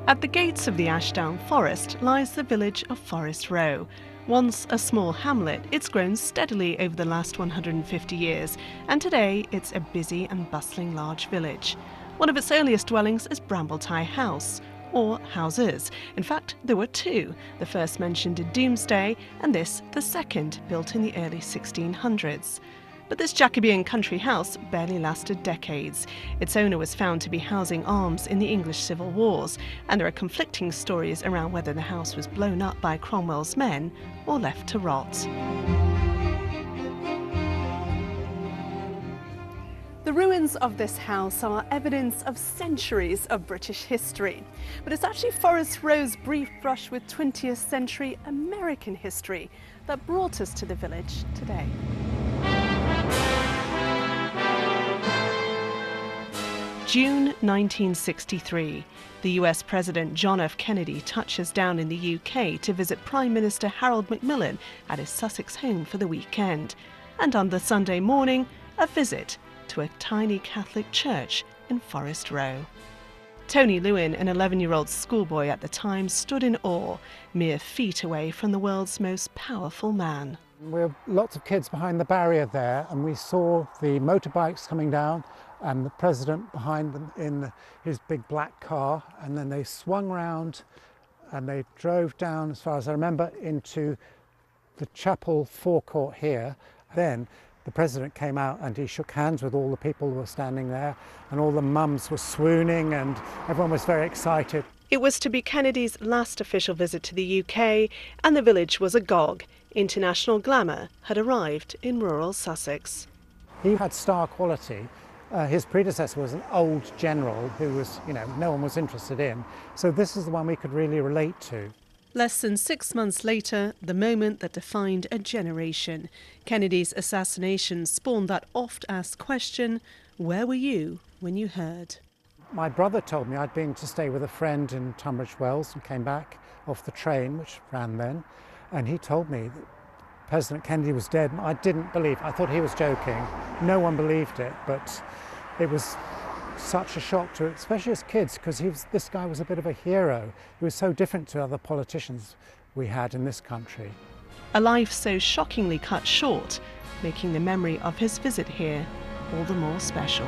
At the gates of the Ashdown Forest lies the village of Forest Row. Once a small hamlet, it's grown steadily over the last 150 years, and today it's a busy and bustling large village. One of its earliest dwellings is Brambletie House, or houses. In fact, there were two, the first mentioned in Doomsday, and this, the second, built in the early 1600s. But this Jacobean country house barely lasted decades. Its owner was found to be housing arms in the English Civil Wars, and there are conflicting stories around whether the house was blown up by Cromwell's men or left to rot. The ruins of this house are evidence of centuries of British history, but it's actually Forest Row's brief brush with 20th century American history that brought us to the village today. June 1963, the US President John F. Kennedy touches down in the UK to visit Prime Minister Harold Macmillan at his Sussex home for the weekend. And on the Sunday morning, a visit to a tiny Catholic church in Forest Row. Tony Lewin, an 11-year-old schoolboy at the time, stood in awe, mere feet away from the world's most powerful man. There were lots of kids behind the barrier there, and we saw the motorbikes coming down and the president behind them in his big black car, and then they swung round and they drove down, as far as I remember, into the chapel forecourt here. Then the president came out and he shook hands with all the people who were standing there, and all the mums were swooning and everyone was very excited. It was to be Kennedy's last official visit to the UK, and the village was agog. International glamour had arrived in rural Sussex. He had star quality. His predecessor was an old general who was, no one was interested in. So this is the one we could really relate to. Less than 6 months later, the moment that defined a generation. Kennedy's assassination spawned that oft-asked question, where were you when you heard? My brother told me I'd been to stay with a friend in Tunbridge Wells and came back off the train, which ran then, and he told me that President Kennedy was dead, and I didn't believe. I thought he was joking. No one believed it, but it was such a shock to, especially as kids, because this guy was a bit of a hero. He was so different to other politicians we had in this country. A life so shockingly cut short, making the memory of his visit here all the more special.